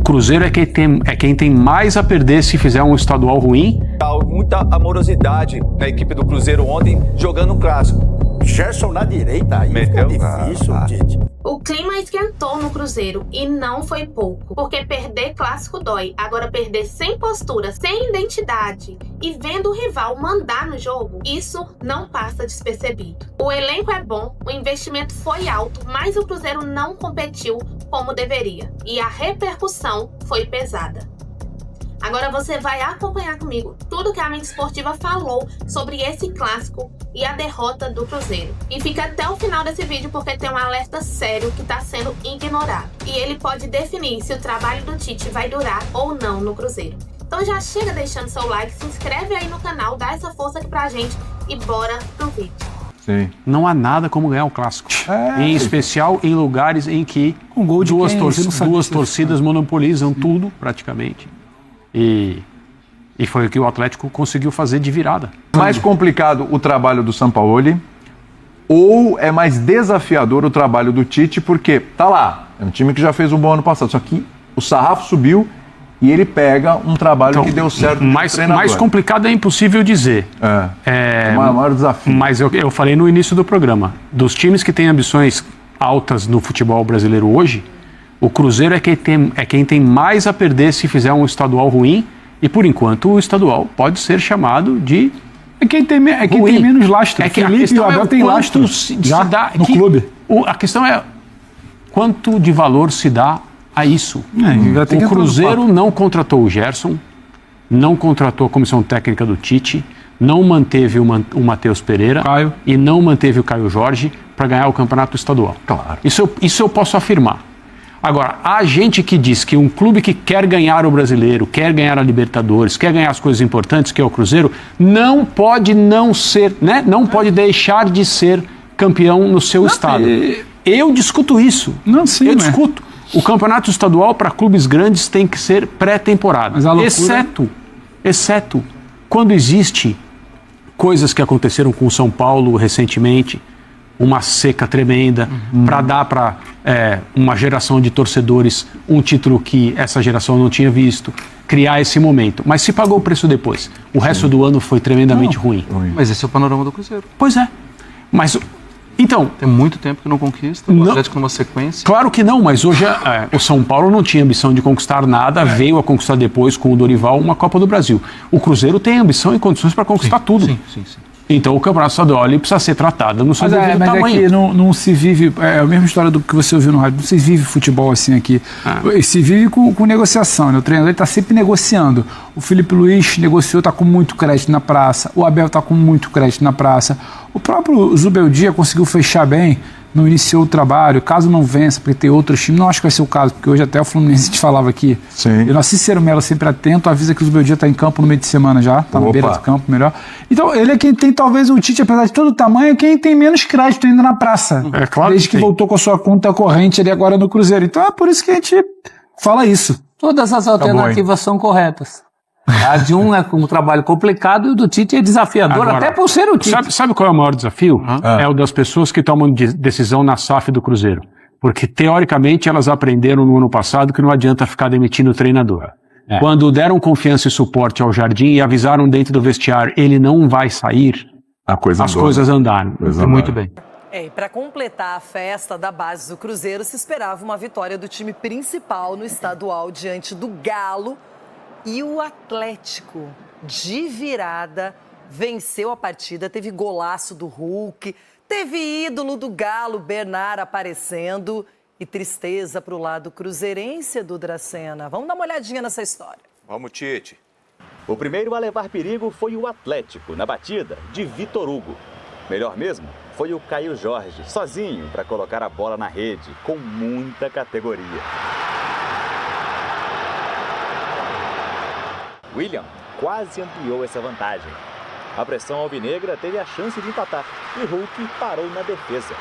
Cruzeiro é quem tem mais a perder se fizer um estadual ruim. Muita amorosidade na equipe do Cruzeiro ontem, jogando um clássico. Gerson na direita, aí fica difícil, Tite. O clima esquentou no Cruzeiro e não foi pouco, porque perder clássico dói. Agora perder sem postura, sem identidade e vendo o rival mandar no jogo, isso não passa despercebido. O elenco é bom, o investimento foi alto, mas o Cruzeiro não competiu como deveria e a repercussão foi pesada. Agora você vai acompanhar comigo tudo que a Mente Esportiva falou sobre esse clássico e a derrota do Cruzeiro. E fica até o final desse vídeo porque tem um alerta sério que está sendo ignorado. E ele pode definir se o trabalho do Tite vai durar ou não no Cruzeiro. Então já chega deixando seu like, se inscreve aí no canal, dá essa força aqui pra gente e bora pro vídeo. Sim. Não há nada como ganhar um clássico. Em especial em lugares em que duas torcidas monopolizam tudo praticamente. E foi o que o Atlético conseguiu fazer de virada. Mais complicado o trabalho do Sampaoli ou é mais desafiador o trabalho do Tite? Porque tá lá, é um time que já fez um bom ano passado, só que o sarrafo subiu e ele pega um trabalho que deu certo. Mais complicado é impossível dizer. É o maior desafio. Mas eu falei no início do programa, dos times que têm ambições altas no futebol brasileiro hoje, o Cruzeiro é quem tem mais a perder se fizer um estadual ruim e, por enquanto, o estadual pode ser chamado de... É quem tem menos lastro. Felipe e o Abel tem lastro no clube. A questão é quanto de valor se dá a isso. O Cruzeiro não contratou o Gerson, não contratou a comissão técnica do Tite, não manteve o Matheus Pereira e não manteve o Caio Jorge para ganhar o campeonato estadual. Claro. Isso eu posso afirmar. Agora, há gente que diz que um clube que quer ganhar o Brasileiro, quer ganhar a Libertadores, quer ganhar as coisas importantes, que é o Cruzeiro, não pode não ser, né? Não pode deixar de ser campeão no seu estado. Eu discuto isso. Eu discuto. O campeonato estadual para clubes grandes tem que ser pré-temporada. Exceto quando existe coisas que aconteceram com o São Paulo recentemente, uma seca tremenda, para dar para uma geração de torcedores um título que essa geração não tinha visto, criar esse momento. Mas se pagou o preço depois. O resto do ano foi tremendamente ruim. Mas esse é o panorama do Cruzeiro. Pois é. Mas, então... Tem muito tempo que não conquista, o Atlético numa sequência. Claro que não, mas hoje o São Paulo não tinha ambição de conquistar nada, veio a conquistar depois com o Dorival uma Copa do Brasil. O Cruzeiro tem ambição e condições para conquistar tudo. Sim. Então o campeonato estadual precisa ser tratado no seu devido tamanho. Mas aqui não se vive, é a mesma história do que você ouviu no rádio, não se vive futebol assim aqui. Se vive com negociação, né? O treinador está sempre negociando. O Felipe Luiz negociou, está com muito crédito na praça, o Abel está com muito crédito na praça. O próprio Zubeldia conseguiu fechar bem, não iniciou o trabalho, caso não vença, porque tem outros times, não acho que vai ser o caso, porque hoje até o Fluminense te falava aqui. E o nosso Cícero Melo sempre atento, avisa que o Zubeldia está em campo no meio de semana já, está na beira do campo, melhor. Então ele é quem tem talvez o Tite, apesar de todo o tamanho, é quem tem menos crédito ainda na praça. Claro desde que voltou com a sua conta corrente ali agora no Cruzeiro. Então é por isso que a gente fala isso. Todas as alternativas são corretas. A de um é com um trabalho complicado e o do Tite é desafiador, agora, até por ser o Tite. Sabe qual é o maior desafio? É o das pessoas que tomam decisão na SAF do Cruzeiro. Porque, teoricamente, elas aprenderam no ano passado que não adianta ficar demitindo o treinador. Quando deram confiança e suporte ao Jardim e avisaram dentro do vestiário, ele não vai sair, as coisas andaram. Muito bem. E para completar a festa da base do Cruzeiro, se esperava uma vitória do time principal no estadual diante do Galo. E o Atlético, de virada, venceu a partida, teve golaço do Hulk, teve ídolo do Galo, Bernard, aparecendo e tristeza para o lado cruzeirense do Dracena. Vamos dar uma olhadinha nessa história. Vamos, Tite. O primeiro a levar perigo foi o Atlético, na batida de Vitor Hugo. Melhor mesmo foi o Caio Jorge, sozinho para colocar a bola na rede, com muita categoria. William quase ampliou essa vantagem. A pressão alvinegra teve a chance de empatar e Hulk parou na defesa.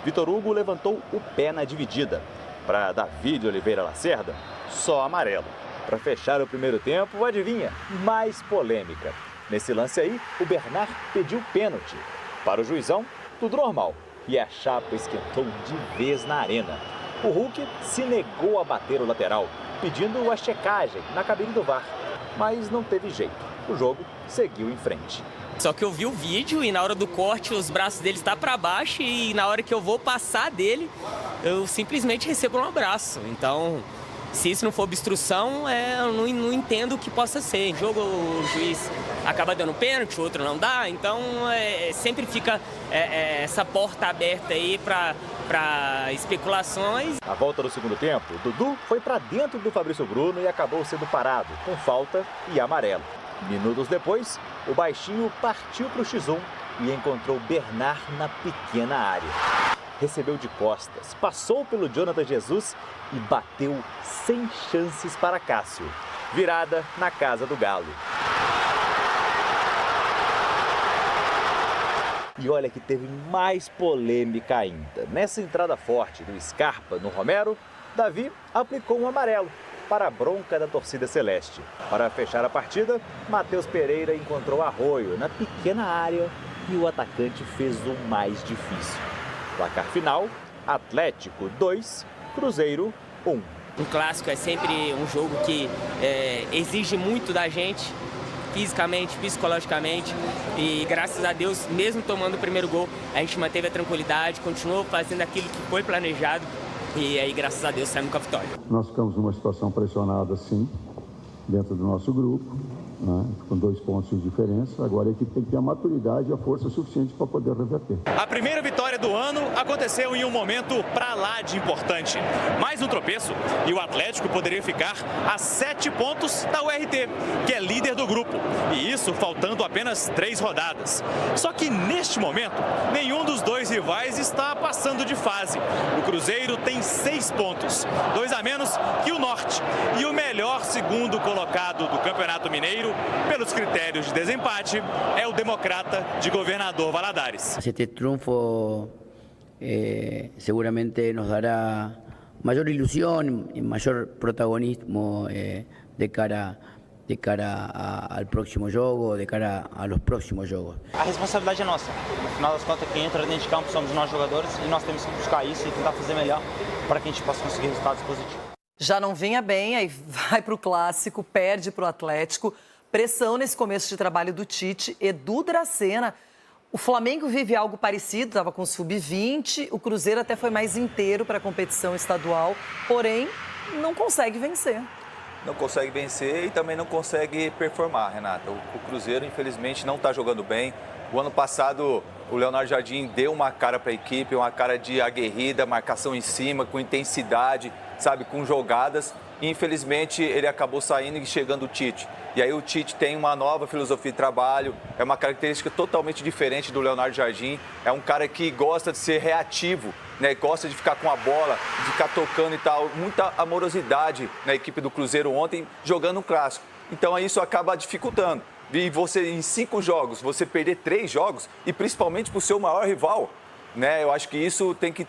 Vitor Hugo levantou o pé na dividida. Para Davi de Oliveira Lacerda, só amarelo. Para fechar o primeiro tempo, adivinha? Mais polêmica. Nesse lance aí, o Bernard pediu pênalti. Para o juizão, tudo normal. E a chapa esquentou de vez na arena. O Hulk se negou a bater o lateral, pedindo a checagem na cabine do VAR. Mas não teve jeito. O jogo seguiu em frente. Só que eu vi o vídeo e na hora do corte os braços dele estão para baixo e na hora que eu vou passar dele, eu simplesmente recebo um abraço. Então, se isso não for obstrução, eu não entendo o que possa ser. Em jogo, o juiz acaba dando pênalti, o outro não dá. Então, sempre fica essa porta aberta aí para especulações. Na volta do segundo tempo, Dudu foi para dentro do Fabrício Bruno e acabou sendo parado, com falta e amarelo. Minutos depois, o baixinho partiu para o X1 e encontrou Bernard na pequena área. Recebeu de costas, passou pelo Jonathan Jesus e bateu sem chances para Cássio. Virada na casa do Galo. E olha que teve mais polêmica ainda. Nessa entrada forte do Scarpa no Romero, Davi aplicou um amarelo para a bronca da torcida celeste. Para fechar a partida, Matheus Pereira encontrou Arroio na pequena área e o atacante fez o mais difícil. Placar final, Atlético 2, Cruzeiro 1. Um clássico é sempre um jogo que exige muito da gente, fisicamente, psicologicamente, e graças a Deus, mesmo tomando o primeiro gol, a gente manteve a tranquilidade, continuou fazendo aquilo que foi planejado. E aí, graças a Deus, saímos com a vitória. Nós ficamos numa situação pressionada, sim, dentro do nosso grupo, né, com 2 pontos de diferença. Agora a equipe tem que ter a maturidade e a força suficiente para poder reverter. A primeira vitória do ano aconteceu em um momento pra lá de importante. Mais um tropeço e o Atlético poderia ficar a 7 pontos da URT, que é líder do grupo. E isso faltando apenas 3 rodadas. Só que neste momento, nenhum dos 2 rivais está passando de fase. O Cruzeiro tem 6 pontos, 2 a menos que o Norte. E o melhor segundo colocado do Campeonato Mineiro, pelos critérios de desempate, é o Democrata de Governador Valadares. Este triunfo seguramente nos dará maior ilusão e maior protagonismo de cara ao próximo jogo, de cara aos próximos jogos. A responsabilidade é nossa. No final das contas, quem entra dentro de campo somos nós jogadores e nós temos que buscar isso e tentar fazer melhor para que a gente possa conseguir resultados positivos. Já não vinha bem, aí vai para o clássico, perde para o Atlético. Pressão nesse começo de trabalho do Tite, Edu Dracena. O Flamengo vive algo parecido, estava com o Sub-20, o Cruzeiro até foi mais inteiro para a competição estadual, porém não consegue vencer. Não consegue vencer e também não consegue performar, Renata. O Cruzeiro, infelizmente, não está jogando bem. O ano passado, o Leonardo Jardim deu uma cara para a equipe, uma cara de aguerrida, marcação em cima, com intensidade, sabe, com jogadas. E, infelizmente, ele acabou saindo e chegando o Tite. E aí o Tite tem uma nova filosofia de trabalho, é uma característica totalmente diferente do Leonardo Jardim. É um cara que gosta de ser reativo, né? Gosta de ficar com a bola, de ficar tocando e tal. Muita amorosidade na equipe do Cruzeiro ontem, jogando um clássico. Então isso acaba dificultando. E você, em 5 jogos, você perder 3 jogos, e principalmente para o seu maior rival, né? Eu acho que isso tem que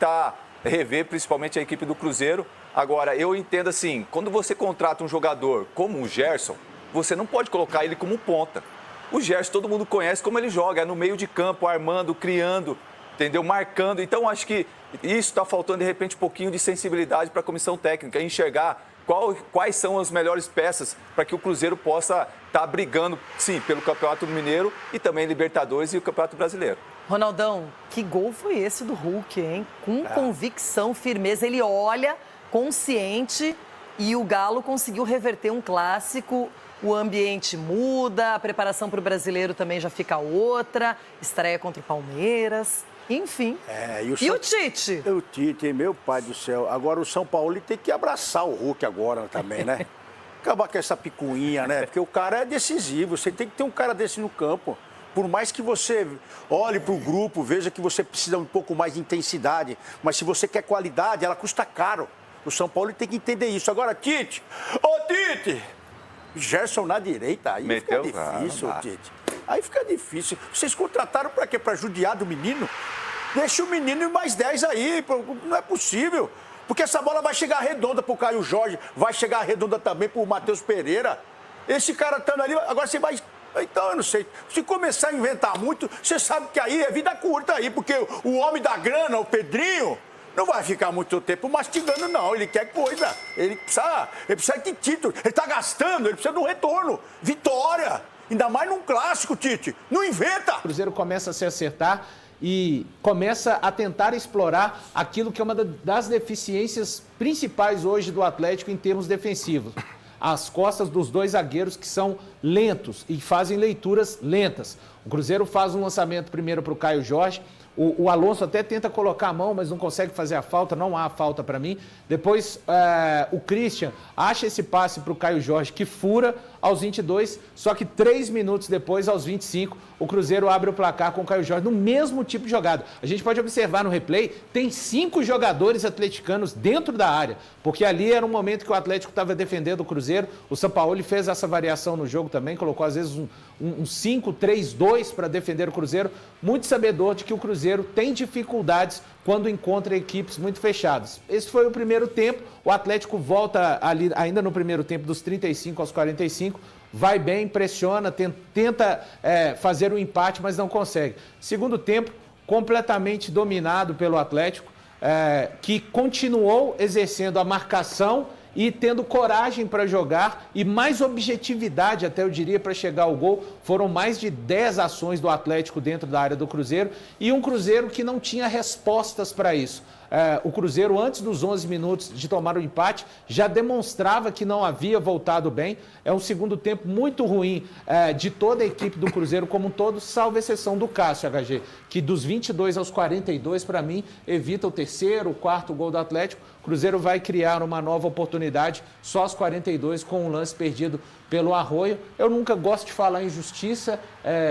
rever, principalmente a equipe do Cruzeiro. Agora, eu entendo assim, quando você contrata um jogador como o Gerson, você não pode colocar ele como ponta. O Gerson, todo mundo conhece como ele joga, é no meio de campo, armando, criando, entendeu? Marcando. Então, acho que isso está faltando, de repente, um pouquinho de sensibilidade para a comissão técnica, enxergar quais são as melhores peças para que o Cruzeiro possa estar brigando, sim, pelo Campeonato Mineiro e também Libertadores e o Campeonato Brasileiro. Ronaldão, que gol foi esse do Hulk, hein? Com convicção, firmeza, ele olha consciente e o Galo conseguiu reverter um clássico. O ambiente muda, a preparação para o Brasileiro também já fica outra, estreia contra o Palmeiras, enfim. E o Tite? O Tite, meu pai do céu. Agora o São Paulo tem que abraçar o Hulk agora também, né? Acabar com essa picuinha, né? Porque o cara é decisivo, você tem que ter um cara desse no campo. Por mais que você olhe para o grupo, veja que você precisa um pouco mais de intensidade, mas se você quer qualidade, ela custa caro. O São Paulo tem que entender isso. Agora, Tite! Ô, Tite! Gerson na direita, aí fica difícil, Tite. Aí fica difícil. Vocês contrataram para quê? Para judiar do menino? Deixa o menino e mais 10 aí, não é possível. Porque essa bola vai chegar redonda pro Caio Jorge, vai chegar redonda também pro Matheus Pereira. Esse cara estando ali, agora você vai... Então, eu não sei, se começar a inventar muito, você sabe que aí é vida curta aí, porque o homem da grana, o Pedrinho, não vai ficar muito tempo mastigando, não. Ele quer coisa. Ele precisa de título. Ele está gastando, ele precisa de um retorno. Vitória. Ainda mais num clássico, Tite. Não inventa. O Cruzeiro começa a se acertar e começa a tentar explorar aquilo que é uma das deficiências principais hoje do Atlético em termos defensivos. As costas dos dois zagueiros que são lentos e fazem leituras lentas. O Cruzeiro faz um lançamento primeiro para o Caio Jorge. O Alonso até tenta colocar a mão, mas não consegue fazer a falta, não há falta para mim. Depois o Christian acha esse passe para o Caio Jorge, que fura aos 22, só que 3 minutos depois, aos 25, o Cruzeiro abre o placar com o Caio Jorge no mesmo tipo de jogada. A gente pode observar no replay, tem 5 jogadores atleticanos dentro da área, porque ali era um momento que o Atlético estava defendendo o Cruzeiro. O Sampaoli fez essa variação no jogo também, colocou às vezes um 5-3-2 para defender o Cruzeiro, muito sabedor de que o Cruzeiro tem dificuldades quando encontra equipes muito fechadas. Esse foi o primeiro tempo, o Atlético volta ali ainda no primeiro tempo dos 35 aos 45, vai bem, pressiona, tenta fazer um empate, mas não consegue. Segundo tempo, completamente dominado pelo Atlético, que continuou exercendo a marcação e tendo coragem para jogar e mais objetividade, até eu diria, para chegar ao gol. Foram mais de 10 ações do Atlético dentro da área do Cruzeiro e um Cruzeiro que não tinha respostas para isso. O Cruzeiro, antes dos 11 minutos de tomar o empate, já demonstrava que não havia voltado bem. É um segundo tempo muito ruim de toda a equipe do Cruzeiro como um todo, salvo exceção do Cássio, HG, que dos 22 aos 42, para mim, evita o terceiro, o quarto gol do Atlético. O Cruzeiro vai criar uma nova oportunidade só aos 42 com um lance perdido pelo Arroio. Eu nunca gosto de falar em justiça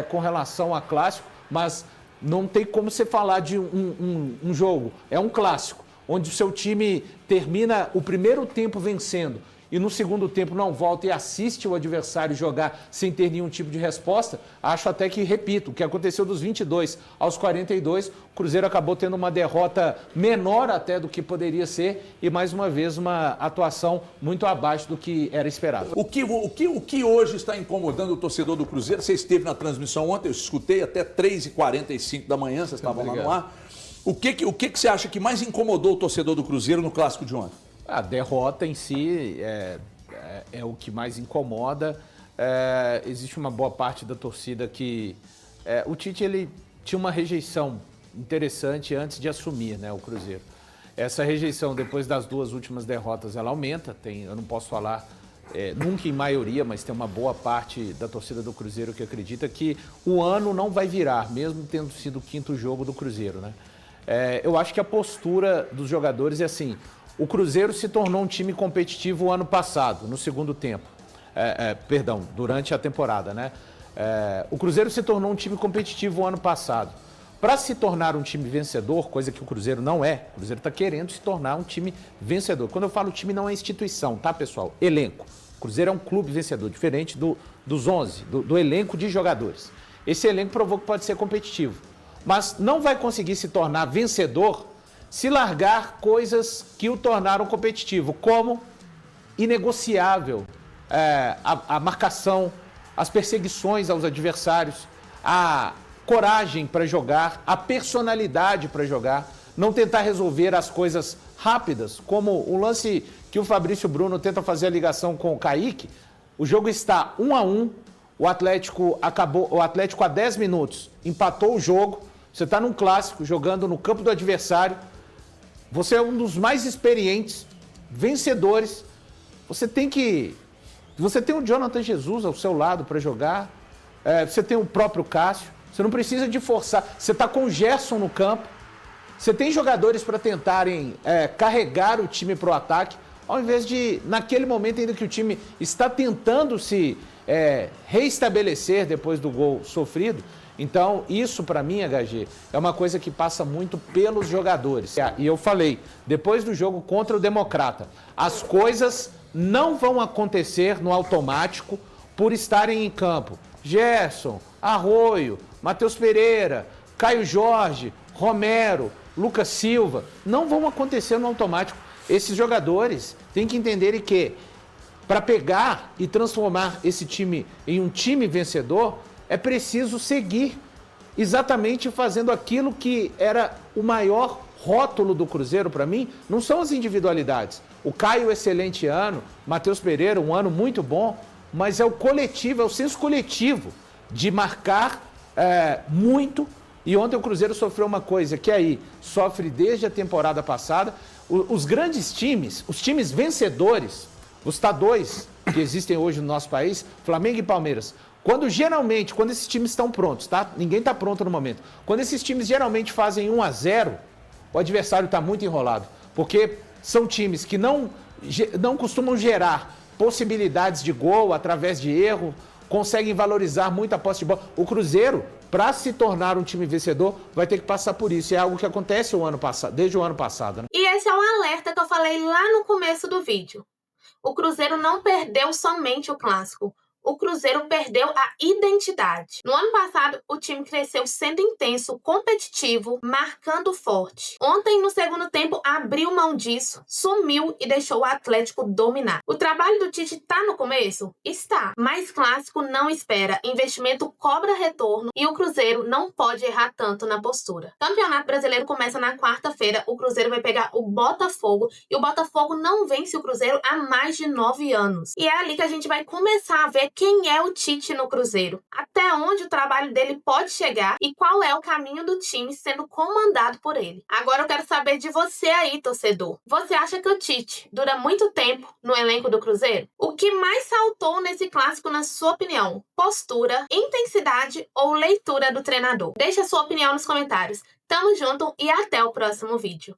com relação a clássico, mas não tem como você falar de um jogo. É um clássico, onde o seu time termina o primeiro tempo vencendo e no segundo tempo não volta e assiste o adversário jogar sem ter nenhum tipo de resposta. Acho até que, repito, o que aconteceu dos 22 aos 42, o Cruzeiro acabou tendo uma derrota menor até do que poderia ser e, mais uma vez, uma atuação muito abaixo do que era esperado. O que hoje está incomodando o torcedor do Cruzeiro? Você esteve na transmissão ontem, eu escutei até 3h45 da manhã, vocês estavam lá no ar. O que você acha que mais incomodou o torcedor do Cruzeiro no clássico de ontem? A derrota em si é o que mais incomoda. Existe uma boa parte da torcida que... o Tite, ele tinha uma rejeição interessante antes de assumir, né, o Cruzeiro. Essa rejeição, depois das 2 últimas derrotas, ela aumenta. Eu não posso falar nunca em maioria, mas tem uma boa parte da torcida do Cruzeiro que acredita que o ano não vai virar, mesmo tendo sido o 5º jogo do Cruzeiro, né? Eu acho que a postura dos jogadores é assim... O Cruzeiro se tornou um time competitivo o ano passado, no segundo tempo. Durante a temporada, né? O Cruzeiro se tornou um time competitivo o ano passado. Para se tornar um time vencedor, coisa que o Cruzeiro não é, o Cruzeiro está querendo se tornar um time vencedor. Quando eu falo time, não é instituição, tá, pessoal? Elenco. O Cruzeiro é um clube vencedor, diferente dos 11, do elenco de jogadores. Esse elenco provou que pode ser competitivo, mas não vai conseguir se tornar vencedor se largar coisas que o tornaram competitivo, como inegociável a marcação, as perseguições aos adversários, a coragem para jogar, a personalidade para jogar, não tentar resolver as coisas rápidas, como o lance que o Fabrício Bruno tenta fazer a ligação com o Kaique. O jogo está 1-1, o Atlético há 10 minutos empatou o jogo, você está num clássico, jogando no campo do adversário, você é um dos mais experientes, vencedores. Você tem o Jonathan Jesus ao seu lado para jogar. Você tem o próprio Cássio. Você não precisa de forçar. Você está com o Gerson no campo. Você tem jogadores para tentarem carregar o time para o ataque, ao invés de, naquele momento ainda que o time está tentando se reestabelecer depois do gol sofrido. Então, isso para mim, HG, é uma coisa que passa muito pelos jogadores. E eu falei, depois do jogo contra o Democrata, as coisas não vão acontecer no automático por estarem em campo. Gerson, Arroio, Matheus Pereira, Caio Jorge, Romero, Lucas Silva, não vão acontecer no automático. Esses jogadores têm que entenderem que, para pegar e transformar esse time em um time vencedor, é preciso seguir exatamente fazendo aquilo que era o maior rótulo do Cruzeiro, para mim, não são as individualidades. O Caio, excelente ano, Matheus Pereira, um ano muito bom, mas é o coletivo, é o senso coletivo de marcar muito. E ontem o Cruzeiro sofreu uma coisa que aí sofre desde a temporada passada. Os grandes times, os times vencedores, os T2 que existem hoje no nosso país, Flamengo e Palmeiras, quando esses times estão prontos, tá? Ninguém está pronto no momento. Quando esses times geralmente fazem 1-0, o adversário está muito enrolado. Porque são times que não costumam gerar possibilidades de gol através de erro, conseguem valorizar muito a posse de bola. O Cruzeiro, para se tornar um time vencedor, vai ter que passar por isso. É algo que acontece desde o ano passado. Né? E esse é um alerta que eu falei lá no começo do vídeo. O Cruzeiro não perdeu somente o clássico. O Cruzeiro perdeu a identidade. No ano passado, o time cresceu sendo intenso, competitivo, marcando forte. Ontem, no segundo tempo, abriu mão disso, sumiu e deixou o Atlético dominar. O trabalho do Tite tá no começo? Está. Mas clássico não espera. Investimento cobra retorno e o Cruzeiro não pode errar tanto na postura. Campeonato Brasileiro começa na quarta-feira. O Cruzeiro vai pegar o Botafogo e o Botafogo não vence o Cruzeiro há mais de 9 anos. E é ali que a gente vai começar a ver quem é o Tite no Cruzeiro, até onde o trabalho dele pode chegar e qual é o caminho do time sendo comandado por ele. Agora eu quero saber de você aí, torcedor. Você acha que o Tite dura muito tempo no elenco do Cruzeiro? O que mais saltou nesse clássico, na sua opinião? Postura, intensidade ou leitura do treinador? Deixe a sua opinião nos comentários. Tamo junto e até o próximo vídeo.